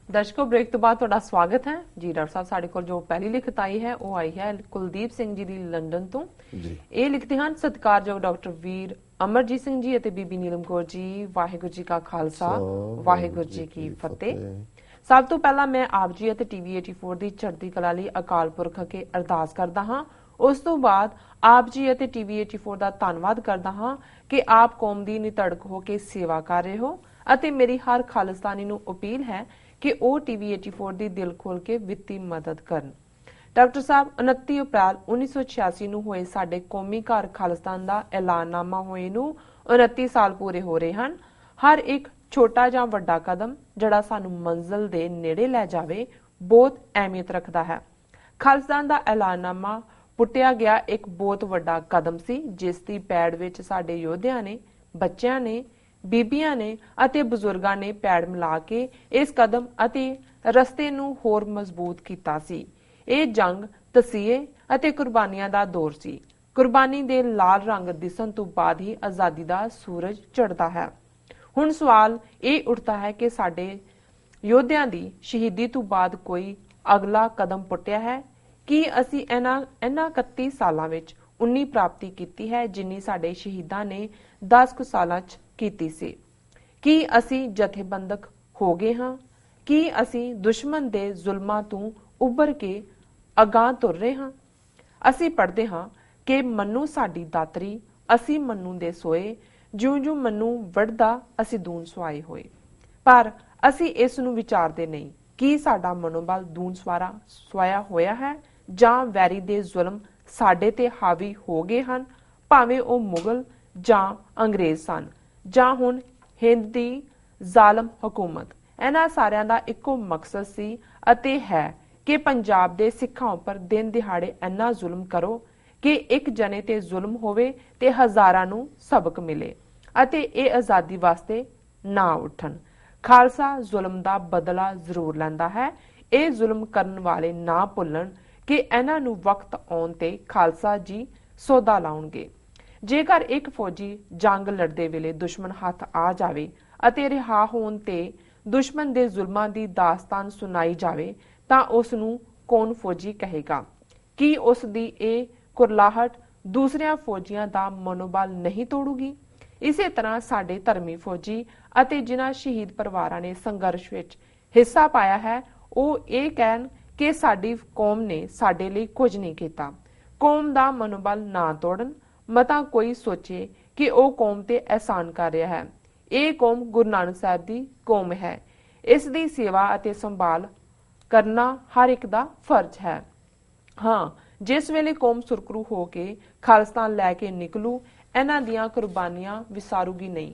दर्शकों ब्रेक तो बाद ਤੁਹਾਡਾ ਸਵਾਗਤ ਹੈ ਜੀ। ਡਾਕਟਰ ਸਾਹਿਬ ਸਾਡੇ ਕੋਲ ਜੋ ਪਹਿਲੀ ਲਿਖਤ ਆਈ ਹੈ ਉਹ ਆਈ ਹੈ ਕੁਲਦੀਪ ਸਿੰਘ ਜੀ ਦੀ ਲੰਡਨ ਤੋਂ ਜੀ। ਇਹ ਲਿਖਦੇ ਹਨ ਸਤਿਕਾਰਯੋਗ ਡਾਕਟਰ ਵੀਰ ਅਮਰਜੀਤ ਸਿੰਘ ਜੀ ਅਤੇ ਬੀਬੀ ਨੀਲਮ ਕੌਰ ਜੀ, ਵਾਹਿਗੁਰੂ ਜੀ ਕਾ ਖਾਲਸਾ ਵਾਹਿਗੁਰੂ ਜੀ ਕੀ ਫਤਿਹ। ਸਭ ਤੋਂ ਪਹਿਲਾਂ ਮੈਂ ਆਪ ਜੀ ਅਤੇ ਟੀਵੀ 84 ਦੀ ਚੜ੍ਹਦੀ ਕਲਾ ਲਈ ਅਕਾਲ ਪੁਰਖ ਅੱਗੇ ਅਰਦਾਸ ਕਰਦਾ ਹਾਂ। ਉਸ ਤੋਂ ਬਾਅਦ ਆਪ ਜੀ ਅਤੇ ਟੀਵੀ 84 ਦਾ ਧੰਨਵਾਦ ਕਰਦਾ ਹਾਂ ਕਿ ਆਪ ਕੌਮ ਦੀ ਨਿਤੜਕ ਹੋ ਕੇ ਸੇਵਾ ਕਰ ਰਹੇ ਹੋ ਅਤੇ ਮੇਰੀ ਹਰ ਖਾਲਿਸਤਾਨੀ ਨੂੰ ਅਪੀਲ ਹੈ ਕਿ ਉਹ ਟੀਵੀ 84 ਦੀ ਦਿਲ ਖੋਲ ਕੇ ਵਿੱਤੀ ਮਦਦ ਕਰਨ। ਡਾਕਟਰ ਸਾਹਿਬ 29 ਅਪ੍ਰੈਲ 1986 ਨੂੰ ਹੋਏ ਸਾਡੇ ਕੌਮੀ ਘਰ ਖਾਲਿਸਤਾਨ ਦਾ ਐਲਾਨਨਾਮਾ ਹੋਏ ਨੂੰ 29 ਸਾਲ ਪੂਰੇ ਹੋ ਰਹੇ ਹਨ। ਹਰ ਇੱਕ ਛੋਟਾ ਜਾਂ ਵੱਡਾ ਕਦਮ ਜਿਹੜਾ ਸਾਨੂੰ ਮੰਜ਼ਿਲ ਦੇ ਨੇੜੇ ਲੈ ਜਾਵੇ ਬਹੁਤ ਅਹਿਮੀਅਤ ਰੱਖਦਾ ਹੈ। ਖਾਲਿਸਤਾਨ ਦਾ ਐਲਾਨਨਾਮਾ ਪੁੱਟਿਆ ਗਿਆ ਇੱਕ ਬਹੁਤ ਵੱਡਾ ਕਦਮ ਸੀ ਜਿਸ ਦੀ ਪੈੜ ਵਿੱਚ ਸਾਡੇ ਯੋਧਿਆਂ ਨੇ, ਬੱਚਿਆਂ ਨੇ, ਬੀਬੀਆਂ ਨੇ ਅਤੇ ਬਜ਼ੁਰਗਾਂ ਨੇ ਪੈੜ ਮਿਲਾ ਕੇ ਇਸ ਕਦਮ ਅਤੇ ਰਸਤੇ ਨੂੰ ਹੋਰ ਮਜ਼ਬੂਤ ਕੀਤਾ ਸੀ। ਇਹ ਜੰਗ ਤਸੀਹੇ ਅਤੇ ਕੁਰਬਾਨੀਆਂ ਦਾ ਦੌਰ ਸੀ। ਕੁਰਬਾਨੀ ਦੇ ਲਾਲ ਰੰਗ ਦਿਸਣ ਤੋਂ ਬਾਅਦ ਹੀ ਆਜ਼ਾਦੀ ਦਾ ਸੂਰਜ ਚੜ੍ਹਦਾ ਹੈ। ਹੁਣ ਸਵਾਲ ਇਹ ਉੱਠਦਾ ਹੈ ਕਿ ਸਾਡੇ ਯੋਧਿਆਂ ਦੀ ਸ਼ਹੀਦੀ ਤੋਂ ਬਾਅਦ ਕੋਈ ਅਗਲਾ ਕਦਮ ਪੁੱਟਿਆ ਹੈ? ਕੀ ਅਸੀਂ ਇਹਨਾਂ 31 ਸਾਲਾਂ ਵਿੱਚ ਉਨੀ ਪ੍ਰਾਪਤੀ ਕੀਤੀ ਹੈ ਜਿੰਨੀ ਸਾਡੇ ਸ਼ਹੀਦਾਂ ਨੇ 10 ਕੁ ਸਾਲਾਂ 'ਚ ਕੀਤੀ ਸੀ? ਕੀ ਅਸੀਂ ਜਥੇਬੰਦਕ ਹੋ ਗਏ ਹਾਂ? ਕੀ ਅਸੀਂ ਦੁਸ਼ਮਣ ਦੇ ਜ਼ੁਲਮਾਂ ਤੋਂ ਉੱਭਰ ਕੇ ਅਗਾਂਹ ਤੁਰ ਰਹੇ ਹਾਂ? ਅਸੀਂ ਪੜ੍ਹਦੇ ਹਾਂ ਕਿ ਮੰਨੂ ਸਾਡੀ ਦਾਤਰੀ, ਅਸੀਂ ਮੰਨੂ ਦੇ ਸੋਏ, ਜਿਉਂ-ਜਿਉਂ ਮੰਨੂ ਵੱਢਦਾ ਅਸੀਂ ਦੂਨ ਸੁਆਏ ਹੋਏ। ਪਰ ਅਸੀਂ ਇਸ ਨੂੰ ਵਿਚਾਰਦੇ ਨਹੀਂ ਕਿ ਸਾਡਾ ਮਨੋਬਲ ਦੂਨ ਸੁਆਇਆ ਹੋਇਆ ਹੈ ਜਾਂ ਵੈਰੀ ਦੇ ਜ਼ੁਲਮ ਸਾਡੇ ਤੇ ਹਾਵੀ ਹੋ ਗਏ ਹਨ, ਭਾਵੇਂ ਉਹ ਮੁਗਲ ਜਾਂ ਅੰਗਰੇਜ਼ ਸਨ ਜਾਂ ਹੁਣ ਹਿੰਦ ਦੀ ਜ਼ਾਲਮ ਹਕੂਮਤ। ਇਹਨਾਂ ਸਾਰਿਆਂ ਦਾ ਇੱਕੋ ਮਕਸਦ ਸੀ ਅਤੇ ਹੈ ਕਿ ਪੰਜਾਬ ਦੇ ਸਿੱਖਾਂ ਉੱਪਰ ਦਿਨ ਦਿਹਾੜੇ ਇੰਨਾ ਜ਼ੁਲਮ ਕਰੋ ਕਿ ਇੱਕ ਜਣੇ ਤੇ ਜ਼ੁਲਮ ਹੋਵੇ ਤੇ ਹਜ਼ਾਰਾਂ ਨੂੰ ਸਬਕ ਮਿਲੇ ਅਤੇ ਇਹ ਆਜ਼ਾਦੀ ਵਾਸਤੇ ਨਾ ਉੱਠਣ। ਖਾਲਸਾ ਜ਼ੁਲਮ ਦਾ ਬਦਲਾ ਜ਼ਰੂਰ ਲੈਂਦਾ ਹੈ। ਇਹ ਜ਼ੁਲਮ ਕਰਨ ਵਾਲੇ ਨਾ ਭੁੱਲਣ ਕਿ ਇਹਨਾਂ ਨੂੰ ਵਕਤ ਆਉਣ ਤੇ ਖਾਲਸਾ ਜੀ ਸੌਦਾ ਲਾਉਣਗੇ। ਜੇਕਰ ਇੱਕ ਫੌਜੀ ਜੰਗ ਲੜਦੇ ਵੇਲੇ ਦੁਸ਼ਮਣ ਹੱਥ ਆ ਜਾਵੇ ਅਤੇ ਰਿਹਾ ਹੋਣ ਤੇ ਦੁਸ਼ਮਣ ਦੇ ਜ਼ੁਲਮਾਂ ਦੀ ਦਾਸਤਾਨ ਸੁਣਾਈ ਜਾਵੇ ਤਾਂ ਉਸ ਨੂੰ ਕੌਣ ਫੌਜੀ ਕਹੇਗਾ? ਕੀ ਉਸ ਦੀ ਇਹ ਕੁਰਲਾਹਟ ਦੂਸਰਿਆਂ ਫੌਜੀਆਂ ਦਾ ਮਨੋਬਲ ਨਹੀਂ ਤੋੜੂਗੀ? ਇਸੇ ਤਰ੍ਹਾਂ ਸਾਡੇ ਧਰਮੀ ਫੌਜੀ ਅਤੇ ਜਿਨ੍ਹਾਂ ਸ਼ਹੀਦ ਪਰਿਵਾਰਾਂ ਨੇ ਸੰਘਰਸ਼ ਵਿੱਚ ਹਿੱਸਾ ਪਾਇਆ ਹੈ ਉਹ ਇਹ ਕਹਿਣ ਕਿ ਸਾਡੀ ਕੌਮ ਨੇ ਸਾਡੇ ਲਈ ਕੁਝ ਨਹੀਂ ਕੀਤਾ। ਕੌਮ ਦਾ ਮਨੋਬਲ ਨਾ ਤੋੜਨ। ਮਤਾ ਕੋਈ ਸੋਚੇ ਕਿ ਉਹ ਕੌਮ ਤੇ ਅਹਿਸਾਨ ਕਰ ਰਿਹਾ ਹੈ। ਇਹ ਕੌਮ ਗੁਰੂ ਨਾਨਕ ਸਾਹਿਬ ਦੀ ਕੌਮ ਹੈ। ਇਸ ਦੀ ਸੇਵਾ ਅਤੇ ਸੰਭਾਲ ਕਰਨਾ ਹਰ ਇੱਕ ਦਾ ਫਰਜ਼ ਹੈ। ਹਾਂ, ਜਿਸ ਵੇਲੇ ਕੌਮ ਸੁਰਖਰੂ ਹੋ ਕੇ ਖਾਲਿਸਤਾਨ ਲੈ ਕੇ ਨਿਕਲੂ ਇਹਨਾਂ ਦੀਆਂ ਕੁਰਬਾਨੀਆਂ ਵਿਸਾਰੂਗੀ ਨਹੀਂ।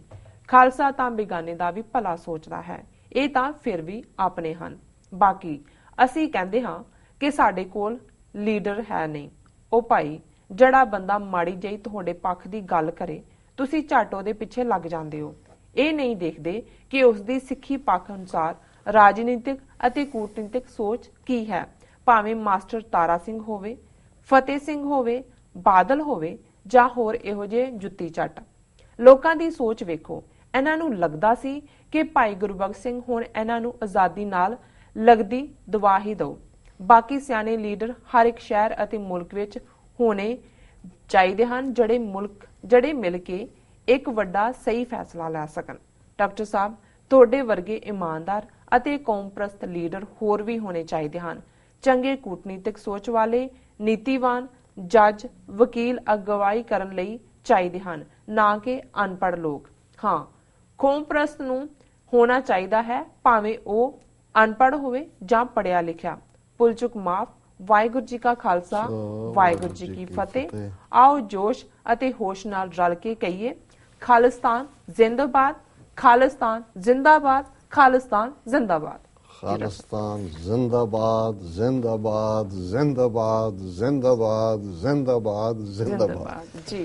ਖਾਲਸਾ ਤਾਂ ਬੇਗਾਨੇ ਦਾ ਵੀ ਭਲਾ ਸੋਚਦਾ ਹੈ, ਇਹ ਤਾਂ ਫਿਰ ਵੀ ਆਪਣੇ ਹਨ। ਬਾਕੀ ਅਸੀਂ ਕਹਿੰਦੇ ਹਾਂ ਕਿ ਸਾਡੇ ਕੋਲ ਲੀਡਰ ਹੈ ਨਹੀਂ। ਉਹ ਭਾਈ ਜਿਹੜਾ ਬੰਦਾ ਮਾੜੀ ਜਿਹੀ ਤੁਹਾਡੇ ਪੱਖ ਦੀ ਗੱਲ ਕਰੇ ਤੁਸੀਂ ਝੱਟ ਉਹਦੇ ਪਿੱਛੇ ਲੱਗ ਜਾਂਦੇ ਹੋ। ਇਹ ਨਹੀਂ ਦੇਖਦੇ ਕਿ ਉਸ ਦੀ ਸਿੱਖੀ ਪੱਖ ਅਨੁਸਾਰ ਰਾਜਨੀਤਿਕ ਅਤੇ ਕੂਟਨੀਤਿਕ ਸੋਚ ਕੀ ਹੈ। ਭਾਵੇਂ ਮਾਸਟਰ ਤਾਰਾ ਸਿੰਘ ਹੋਵੇ, ਫਤਿਹ ਸਿੰਘ ਹੋਵੇ, ਬਾਦਲ ਹੋਵੇ ਜਾਂ ਹੋਰ ਇਹੋ ਜਿਹੇ ਜੁੱਤੀ ਚੱਟ। ਲੋਕਾਂ ਦੀ ਸੋਚ ਵੇਖੋ। ਇਹਨਾਂ ਨੂੰ ਲੱਗਦਾ ਸੀ ਕਿ ਭਾਈ ਗੁਰਬਖਸ਼ ਸਿੰਘ ਹੁਣ ਇਹਨਾਂ ਨੂੰ ਆਜ਼ਾਦੀ ਨਾਲ ਲੱਗਦੀ ਦਵਾ ਹੀ ਦਿਓ। ਬਾਕੀ ਸਿਆਣੇ ਲੀਡਰ ਹਰ ਇੱਕ ਸ਼ਹਿਰ ਅਤੇ ਮੁਲਕ ਵਿੱਚ ਹੋਣੇ ਚਾਹੀਦੇ ਹਨ ਜਿਹੜੇ ਮਿਲ ਕੇ ਇੱਕ ਵੱਡਾ ਸਹੀ ਫੈਸਲਾ ਲੈ ਸਕਣ। ਡਾਕਟਰ ਸਾਹਿਬ ਤੁਹਾਡੇ ਵਰਗੇ ਇਮਾਨਦਾਰ ਅਤੇ ਕੌਮਪ੍ਰਸਤ ਲੀਡਰ ਹੋਰ ਵੀ ਹੋਣੇ ਚਾਹੀਦੇ ਹਨ। ਚੰਗੇ ਕੂਟਨੀਤਿਕ ਸੋਚ ਵਾਲੇ ਨੀਤੀਵਾਨ ਜੱਜ ਵਕੀਲ ਅਗਵਾਈ ਕਰਨ ਲਈ ਚਾਹੀਦੇ ਹਨ, ਨਾ ਕਿ ਅਨਪੜ੍ਹ ਲੋਕ। ਹਾਂ, ਕੌਮਪ੍ਰਸਤ ਨੂੰ ਹੋਣਾ ਚਾਹੀਦਾ ਹੈ ਭਾਵੇਂ ਉਹ ਅਨਪੜ੍ਹ ਹੋਵੇ ਜਾਂ ਪੜ੍ਹਿਆ ਲਿਖਿਆ। ਭੁੱਲ ਚੁੱਕ ਮਾਫ। ਵਾਹਿਗੁਰੂ ਜੀ ਕਾ ਖਾਲਸਾ ਵਾਹਿਗੁਰੂ ਜੀ ਕੀ ਫਤਿਹ। ਆਓ ਜੋਸ਼ ਅਤੇ ਹੋਸ਼ ਨਾਲ ਰਲ ਕੇ ਕਹੀਏ ਖਾਲਿਸਤਾਨ ਜ਼ਿੰਦਾਬਾਦ, ਖਾਲਿਸਤਾਨ ਜ਼ਿੰਦਾਬਾਦ, ਖਾਲਿਸਤਾਨ ਜ਼ਿੰਦਾਬਾਦ। ਖਾਲਿਸਤਾਨ ਜ਼ਿੰਦਾਬਾਦ, ਜ਼ਿੰਦਾਬਾਦ, ਜ਼ਿੰਦਾਬਾਦ, ਜ਼ਿੰਦਾਬਾਦ, ਜ਼ਿੰਦਾਬਾਦ, ਜ਼ਿੰਦਾਬਾਦ ਜੀ।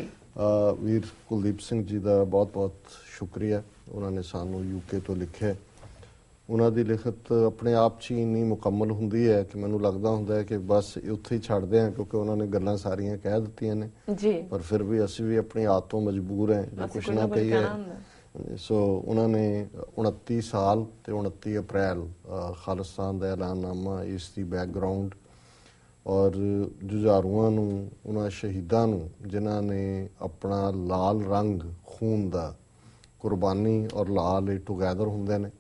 ਵੀਰ ਕੁਲਦੀਪ ਸਿੰਘ ਜੀ ਦਾ ਬਹੁਤ ਬਹੁਤ ਸ਼ੁਕਰੀਆ। ਉਹਨਾਂ ਨੇ ਸਾਨੂੰ ਯੂਕੇ ਤੋਂ ਲਿਖਿਆ। ਉਹਨਾਂ ਦੀ ਲਿਖਤ ਆਪਣੇ ਆਪ 'ਚ ਹੀ ਇੰਨੀ ਮੁਕੰਮਲ ਹੁੰਦੀ ਹੈ ਕਿ ਮੈਨੂੰ ਲੱਗਦਾ ਹੁੰਦਾ ਹੈ ਕਿ ਬਸ ਉੱਥੇ ਹੀ ਛੱਡਦੇ ਹਾਂ, ਕਿਉਂਕਿ ਉਹਨਾਂ ਨੇ ਗੱਲਾਂ ਸਾਰੀਆਂ ਕਹਿ ਦਿੱਤੀਆਂ ਨੇ ਜੀ। ਪਰ ਫਿਰ ਵੀ ਅਸੀਂ ਵੀ ਆਪਣੀ ਆਦਤ ਤੋਂ ਮਜਬੂਰ ਹਾਂ, ਜੇ ਕੁਛ ਨਾ ਕਹੀਏ ਸੋ ਉਹਨਾਂ ਨੇ 29 ਸਾਲ ਤੇ 29 ਅਪ੍ਰੈਲ ਖਾਲਿਸਤਾਨ ਦਾ ਐਲਾਨਨਾਮਾ, ਇਸ ਦੀ ਬੈਕਗਰਾਉਂਡ ਔਰ ਜੁਝਾਰੂਆਂ ਨੂੰ, ਉਹਨਾਂ ਸ਼ਹੀਦਾਂ ਨੂੰ ਜਿਨ੍ਹਾਂ ਨੇ ਆਪਣਾ ਲਾਲ ਰੰਗ ਖੂਨ ਦਾ ਕੁਰਬਾਨੀ ਔਰ ਲਾਲ ਇਹ ਟੁਗੈਦਰ ਹੁੰਦੇ ਨੇ।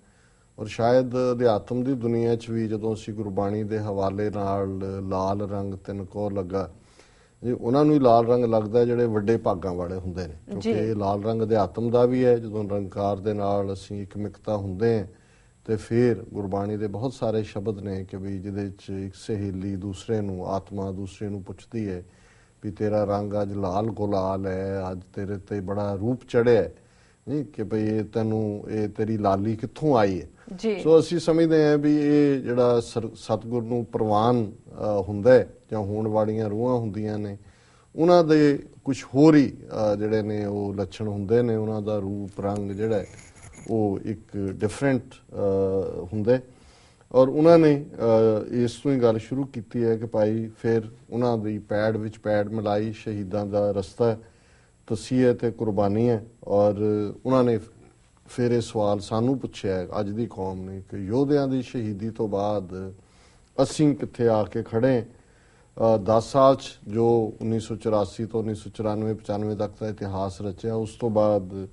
ਔਰ ਸ਼ਾਇਦ ਅਧਿਆਤਮ ਦੀ ਦੁਨੀਆ 'ਚ ਵੀ ਜਦੋਂ ਅਸੀਂ ਗੁਰਬਾਣੀ ਦੇ ਹਵਾਲੇ ਨਾਲ ਲਾਲ ਰੰਗ ਤਿਨਕੋ ਲੱਗਾ, ਜੀ ਉਹਨਾਂ ਨੂੰ ਹੀ ਲਾਲ ਰੰਗ ਲੱਗਦਾ ਜਿਹੜੇ ਵੱਡੇ ਭਾਗਾਂ ਵਾਲੇ ਹੁੰਦੇ ਨੇ, ਕਿਉਂਕਿ ਇਹ ਲਾਲ ਰੰਗ ਅਧਿਆਤਮ ਦਾ ਵੀ ਹੈ। ਜਦੋਂ ਨਿਰੰਕਾਰ ਦੇ ਨਾਲ ਅਸੀਂ ਇਕਮਿਕਤਾ ਹੁੰਦੇ ਹਾਂ ਤੇ ਫਿਰ ਗੁਰਬਾਣੀ ਦੇ ਬਹੁਤ ਸਾਰੇ ਸ਼ਬਦ ਨੇ ਕਿ ਵੀ ਜਿਹਦੇ 'ਚ ਇੱਕ ਸਹੇਲੀ ਦੂਸਰੇ ਨੂੰ, ਆਤਮਾ ਦੂਸਰੇ ਨੂੰ ਪੁੱਛਦੀ ਹੈ ਵੀ ਤੇਰਾ ਰੰਗ ਅੱਜ ਲਾਲ ਗੁਲਾਲ ਹੈ, ਅੱਜ ਤੇਰੇ ਤੇ ਬੜਾ ਰੂਪ ਚੜਿਆ ਨਹੀਂ ਕਿ ਭਈ ਇਹ ਤੈਨੂੰ, ਇਹ ਤੇਰੀ ਲਾਲੀ ਕਿੱਥੋਂ ਆਈ ਹੈ। ਸੋ ਅਸੀਂ ਸਮਝਦੇ ਹਾਂ ਵੀ ਇਹ ਜਿਹੜਾ ਸਤਿਗੁਰ ਨੂੰ ਪ੍ਰਵਾਨ ਹੁੰਦਾ ਜਾਂ ਹੋਣ ਵਾਲੀਆਂ ਰੂਹਾਂ ਹੁੰਦੀਆਂ ਨੇ, ਉਹਨਾਂ ਦੇ ਕੁਝ ਹੋਰ ਹੀ ਜਿਹੜੇ ਨੇ ਉਹ ਲੱਛਣ ਹੁੰਦੇ ਨੇ, ਉਹਨਾਂ ਦਾ ਰੂਪ ਰੰਗ ਜਿਹੜਾ ਉਹ ਇੱਕ ਡਿਫਰੈਂਟ ਹੁੰਦਾ। ਔਰ ਉਹਨਾਂ ਨੇ ਇਸ ਤੋਂ ਹੀ ਗੱਲ ਸ਼ੁਰੂ ਕੀਤੀ ਹੈ ਕਿ ਭਾਈ ਫਿਰ ਉਹਨਾਂ ਦੀ ਪੈੜ ਵਿੱਚ ਪੈੜ ਮਿਲਾਈ, ਸ਼ਹੀਦਾਂ ਦਾ ਰਸਤਾ ਤਸੀਹੇ ਤੇ ਕੁਰਬਾਨੀ ਹੈ। ਔਰ ਉਹਨਾਂ ਨੇ ਫਿਰ ਇਹ ਸਵਾਲ ਸਾਨੂੰ ਪੁੱਛਿਆ ਅੱਜ ਦੀ ਕੌਮ ਨੇ ਕਿ ਯੋਧਿਆਂ ਦੀ ਸ਼ਹੀਦੀ ਤੋਂ ਬਾਅਦ ਅਸੀਂ ਕਿੱਥੇ ਆ ਕੇ ਖੜੇ। 10 ਸਾਲ 'ਚ ਜੋ 1984 ਤੋਂ 1994-95 ਤੱਕ ਦਾ ਇਤਿਹਾਸ ਰਚਿਆ, ਉਸ ਤੋਂ ਬਾਅਦ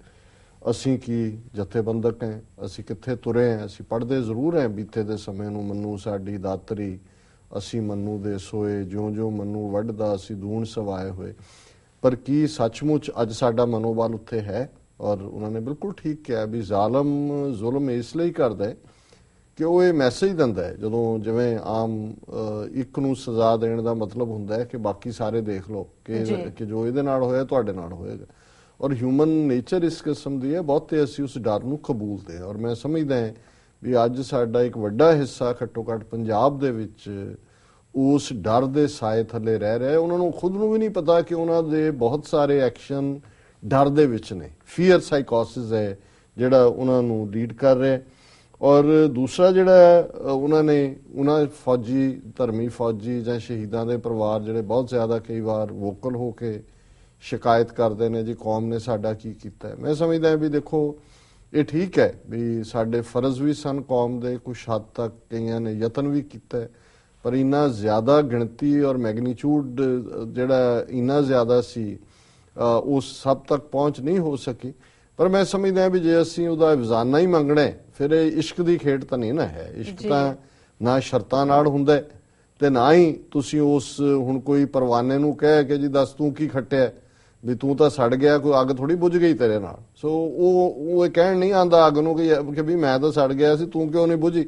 ਅਸੀਂ ਕੀ ਜਥੇਬੰਦਕ ਹੈ, ਅਸੀਂ ਕਿੱਥੇ ਤੁਰੇ ਹਾਂ। ਅਸੀਂ ਪੜ੍ਹਦੇ ਜ਼ਰੂਰ ਹੈ ਬੀਤੇ ਦੇ ਸਮੇਂ ਨੂੰ, ਮੰਨੂ ਸਾਡੀ ਦਾਤਰੀ, ਅਸੀਂ ਮੰਨੂ ਦੇ ਸੋਏ, ਜਿਉਂ ਜਿਉਂ ਮੰਨੂ ਵੱਢਦਾ ਅਸੀਂ ਦੂਣ ਸਵਾਏ ਹੋਏ। ਪਰ ਕੀ ਸੱਚਮੁੱਚ ਅੱਜ ਸਾਡਾ ਮਨੋਬਲ ਉੱਥੇ ਹੈ? ਔਰ ਉਹਨਾਂ ਨੇ ਬਿਲਕੁਲ ਠੀਕ ਕਿਹਾ ਵੀ ਜ਼ਾਲਮ ਜ਼ੁਲਮ ਇਸ ਲਈ ਕਰਦਾ ਹੈ ਕਿ ਉਹ ਇਹ ਮੈਸੇਜ ਦਿੰਦਾ ਹੈ, ਜਦੋਂ ਜਿਵੇਂ ਆਮ ਇੱਕ ਨੂੰ ਸਜ਼ਾ ਦੇਣ ਦਾ ਮਤਲਬ ਹੁੰਦਾ ਹੈ ਕਿ ਬਾਕੀ ਸਾਰੇ ਦੇਖ ਲਓ ਕਿ ਜੋ ਇਹਦੇ ਨਾਲ ਹੋਇਆ ਤੁਹਾਡੇ ਨਾਲ ਹੋਏਗਾ। ਔਰ ਹਿਊਮਨ ਨੇਚਰ ਇਸ ਕਿਸਮ ਦੀ ਹੈ, ਬਹੁਤੇ ਅਸੀਂ ਉਸ ਡਰ ਨੂੰ ਕਬੂਲਦੇ ਹਾਂ। ਔਰ ਮੈਂ ਸਮਝਦਾ ਹਾਂ ਵੀ ਅੱਜ ਸਾਡਾ ਇੱਕ ਵੱਡਾ ਹਿੱਸਾ ਘੱਟੋ ਘੱਟ ਪੰਜਾਬ ਦੇ ਵਿੱਚ ਉਸ ਡਰ ਦੇ ਸਾਏ ਥੱਲੇ ਰਹਿ ਰਿਹਾ। ਉਹਨਾਂ ਨੂੰ ਖੁਦ ਨੂੰ ਵੀ ਨਹੀਂ ਪਤਾ ਕਿ ਉਹਨਾਂ ਦੇ ਬਹੁਤ ਸਾਰੇ ਐਕਸ਼ਨ ਡਰ ਦੇ ਵਿੱਚ ਨੇ। ਫੀਅਰ ਸਾਈਕੋਸਿਸ ਹੈ ਜਿਹੜਾ ਉਹਨਾਂ ਨੂੰ ਲੀਡ ਕਰ ਰਿਹਾ। ਔਰ ਦੂਸਰਾ ਜਿਹੜਾ ਉਹਨਾਂ ਫੌਜੀ, ਧਰਮੀ ਫੌਜੀ ਜਾਂ ਸ਼ਹੀਦਾਂ ਦੇ ਪਰਿਵਾਰ ਜਿਹੜੇ ਬਹੁਤ ਜ਼ਿਆਦਾ ਕਈ ਵਾਰ ਵੋਕਲ ਹੋ ਕੇ ਸ਼ਿਕਾਇਤ ਕਰਦੇ ਨੇ ਜੀ ਕੌਮ ਨੇ ਸਾਡਾ ਕੀ ਕੀਤਾ। ਮੈਂ ਸਮਝਦਾ ਵੀ ਦੇਖੋ ਇਹ ਠੀਕ ਹੈ ਵੀ ਸਾਡੇ ਫਰਜ਼ ਵੀ ਸਨ ਕੌਮ ਦੇ, ਕੁਝ ਹੱਦ ਤੱਕ ਕਈਆਂ ਨੇ ਯਤਨ ਵੀ ਕੀਤਾ, ਪਰ ਇੰਨਾ ਜ਼ਿਆਦਾ ਗਿਣਤੀ ਔਰ ਮੈਗਨੀਚਿਊਡ ਜਿਹੜਾ ਇੰਨਾ ਜ਼ਿਆਦਾ ਸੀ ਉਸ ਸਭ ਤੱਕ ਪਹੁੰਚ ਨਹੀਂ ਹੋ ਸਕੀ। ਪਰ ਮੈਂ ਸਮਝਦਾ ਵੀ ਜੇ ਅਸੀਂ ਉਹਦਾ ਅਫਜ਼ਾਨਾ ਹੀ ਮੰਗਣਾ ਫਿਰ ਇਹ ਇਸ਼ਕ ਦੀ ਖੇਡ ਤਾਂ ਨਹੀਂ ਨਾ ਹੈ। ਇਸ਼ਕ ਤਾਂ ਨਾ ਸ਼ਰਤਾਂ ਨਾਲ ਹੁੰਦਾ ਤੇ ਨਾ ਹੀ ਤੁਸੀਂ ਉਸ ਹੁਣ ਕੋਈ ਪਰਵਾਨੇ ਨੂੰ ਕਹਿ ਕੇ ਜੀ ਦੱਸ ਤੂੰ ਕੀ ਖੱਟਿਆ ਵੀ ਤੂੰ ਤਾਂ ਸੜ ਗਿਆ, ਕੋਈ ਅੱਗ ਥੋੜੀ ਬੁਝ ਗਈ ਤੇਰੇ ਨਾਲ। ਸੋ ਉਹ ਇਹ ਕਹਿਣ ਨਹੀਂ ਆਉਂਦਾ ਅੱਗ ਨੂੰ ਕਿ ਵੀ ਮੈਂ ਤਾਂ ਸੜ ਗਿਆ ਸੀ, ਤੂੰ ਕਿਉਂ ਨਹੀਂ ਬੁਝੀ।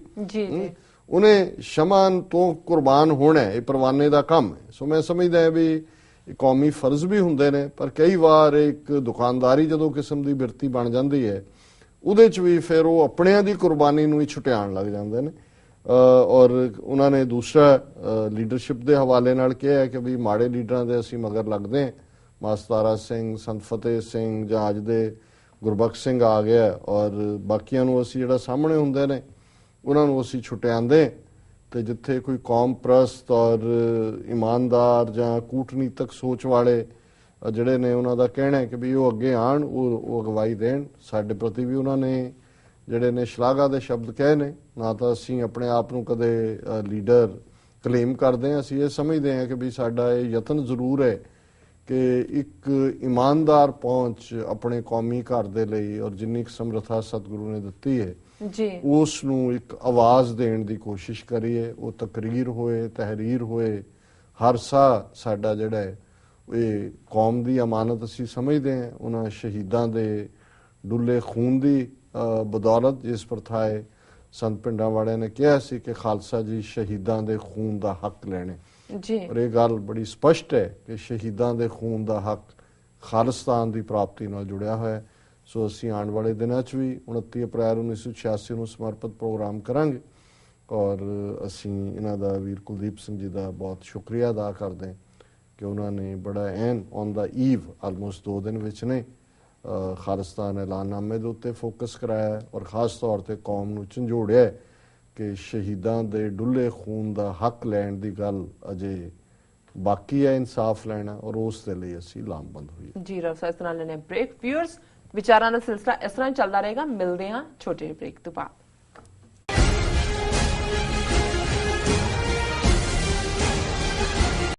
ਉਹਨੇ ਸ਼ਮਨ ਤੋਂ ਕੁਰਬਾਨ ਹੋਣਾ, ਇਹ ਪਰਵਾਨੇ ਦਾ ਕੰਮ ਹੈ। ਸੋ ਮੈਂ ਸਮਝਦਾ ਵੀ ਕੌਮੀ ਫਰਜ਼ ਵੀ ਹੁੰਦੇ ਨੇ, ਪਰ ਕਈ ਵਾਰ ਇੱਕ ਦੁਕਾਨਦਾਰੀ ਜਦੋਂ ਕਿਸਮ ਦੀ ਬਿਰਤੀ ਬਣ ਜਾਂਦੀ ਹੈ ਉਹਦੇ 'ਚ ਵੀ ਫਿਰ ਉਹ ਆਪਣਿਆਂ ਦੀ ਕੁਰਬਾਨੀ ਨੂੰ ਹੀ ਛੁਟਿਆਉਣ ਲੱਗ ਜਾਂਦੇ ਨੇ। ਔਰ ਉਹਨਾਂ ਨੇ ਦੂਸਰਾ ਲੀਡਰਸ਼ਿਪ ਦੇ ਹਵਾਲੇ ਨਾਲ ਕਿਹਾ ਕਿ ਵੀ ਮਾੜੇ ਲੀਡਰਾਂ ਦੇ ਅਸੀਂ ਮਗਰ ਲੱਗਦੇ ਹਾਂ। ਮਾਸਤਾਰਾ ਸਿੰਘ, ਸੰਤ ਫਤਿਹ ਸਿੰਘ ਜਾਂ ਅੱਜ ਦੇ ਗੁਰਬਖਸ਼ ਸਿੰਘ ਆ ਗਿਆ, ਔਰ ਬਾਕੀਆਂ ਨੂੰ ਅਸੀਂ ਜਿਹੜਾ ਸਾਹਮਣੇ ਹੁੰਦੇ ਨੇ ਉਹਨਾਂ ਨੂੰ ਅਸੀਂ ਛੁਟਿਆਉਂਦੇ। ਤੇ ਜਿੱਥੇ ਕੋਈ ਕੌਮ ਪ੍ਰਸਤ ਔਰ ਇਮਾਨਦਾਰ ਜਾਂ ਕੂਟਨੀਤਕ ਸੋਚ ਵਾਲੇ ਜਿਹੜੇ ਨੇ ਉਹਨਾਂ ਦਾ ਕਹਿਣਾ ਕਿ ਵੀ ਉਹ ਅੱਗੇ ਆਣ, ਉਹ ਅਗਵਾਈ ਦੇਣ। ਸਾਡੇ ਪ੍ਰਤੀ ਵੀ ਉਹਨਾਂ ਨੇ ਜਿਹੜੇ ਨੇ ਸ਼ਲਾਘਾ ਦੇ ਸ਼ਬਦ ਕਹੇ ਨੇ। ਨਾ ਤਾਂ ਅਸੀਂ ਆਪਣੇ ਆਪ ਨੂੰ ਕਦੇ ਲੀਡਰ ਕਲੇਮ ਕਰਦੇ ਹਾਂ, ਅਸੀਂ ਇਹ ਸਮਝਦੇ ਹਾਂ ਕਿ ਵੀ ਸਾਡਾ ਇਹ ਯਤਨ ਜ਼ਰੂਰ ਹੈ ਕਿ ਇੱਕ ਇਮਾਨਦਾਰ ਪਹੁੰਚ ਆਪਣੇ ਕੌਮੀ ਘਰ ਦੇ ਲਈ ਔਰ ਜਿੰਨੀ ਕੁ ਸਮਰੱਥਾ ਸਤਿਗੁਰੂ ਨੇ ਦਿੱਤੀ ਹੈ ਉਸ ਨੂੰ ਇੱਕ ਆਵਾਜ਼ ਦੇਣ ਦੀ ਕੋਸ਼ਿਸ਼ ਕਰੀਏ। ਉਹ ਤਕਰੀਰ ਹੋਏ, ਤਹਿਰੀਰ ਹੋਏ, ਹਰ ਸਾਹ ਸਾਡਾ ਜਿਹੜਾ ਹੈ ਇਹ ਕੌਮ ਦੀ ਅਮਾਨਤ ਅਸੀਂ ਸਮਝਦੇ ਹਾਂ। ਉਹਨਾਂ ਸ਼ਹੀਦਾਂ ਦੇ ਡੁੱਲੇ ਖੂਨ ਦੀ ਬਦੌਲਤ ਜਿਸ ਪ੍ਰਥਾਏ ਸੰਤ ਪਿੰਡਾਂ ਵਾਲਿਆਂ ਨੇ ਕਿਹਾ ਸੀ ਕਿ ਖਾਲਸਾ ਜੀ ਸ਼ਹੀਦਾਂ ਦੇ ਖੂਨ ਦਾ ਹੱਕ ਲੈਣੇ। ਔਰ ਇਹ ਗੱਲ ਬੜੀ ਸਪਸ਼ਟ ਹੈ ਕਿ ਸ਼ਹੀਦਾਂ ਦੇ ਖੂਨ ਦਾ ਹੱਕ ਖਾਲਿਸਤਾਨ ਦੀ ਪ੍ਰਾਪਤੀ ਨਾਲ ਜੁੜਿਆ ਹੋਇਆ। ਸੋ ਅਸੀਂ ਆਉਣ ਵਾਲੇ ਦਿਨਾਂ 'ਚ ਵੀ 29 ਅਪ੍ਰੈਲ 1986 ਨੂੰ ਸਮਰਪਿਤ ਪ੍ਰੋਗਰਾਮ ਕਰਾਂਗੇ। ਔਰ ਅਸੀਂ ਇਹਨਾਂ ਦਾ ਵੀਰ ਕੁਲਦੀਪ ਸਿੰਘ ਜੀ ਦਾ ਬਹੁਤ ਸ਼ੁਕਰੀਆ ਅਦਾ ਕਰਦੇ ਹਾਂ ਕਿ ਉਹਨਾਂ ਨੇ ਬੜਾ ਐਨ ਔਨ ਦਾ ਈਵ ਆਲਮੋਸਟ 2 ਦਿਨ ਵਿੱਚ ਨੇ ਖਾਲਿਸਤਾਨ ਐਲਾਨਨਾਮੇ ਦੇ ਉੱਤੇ ਫੋਕਸ ਕਰਾਇਆ ਔਰ ਖਾਸ ਤੌਰ ਤੇ ਕੌਮ ਨੂੰ ਝੰਜੋੜਿਆ ਕਿ ਸ਼ਹੀਦਾਂ ਦੇ ਡੁੱਲੇ ਖੂਨ ਦਾ ਹੱਕ ਲੈਣ ਦੀ ਗੱਲ ਅਜੇ ਬਾਕੀ ਹੈ, ਇਨਸਾਫ ਲੈਣਾ, ਔਰ ਉਸ ਦੇ ਲਈ ਅਸੀਂ ਲਾਮਬੰਦ ਹੋਈਏ। ਜੀ ਰਵ ਸਾਹਿਬ ਨਾਲ ਨੇ ਬ੍ਰੇਕ। ਵਿਊਅਰਸ ਵਿਚਾਰਾਂ ਦਾ ਸਿਲਸਿਲਾ ਇਸ ਤਰ੍ਹਾਂ ਚੱਲਦਾ ਰਹੇਗਾ। ਮਿਲਦੇ ਹਾਂ ਛੋਟੇ ਜਿਹੇ ਬ੍ਰੇਕ ਤੋਂ ਬਾਅਦ।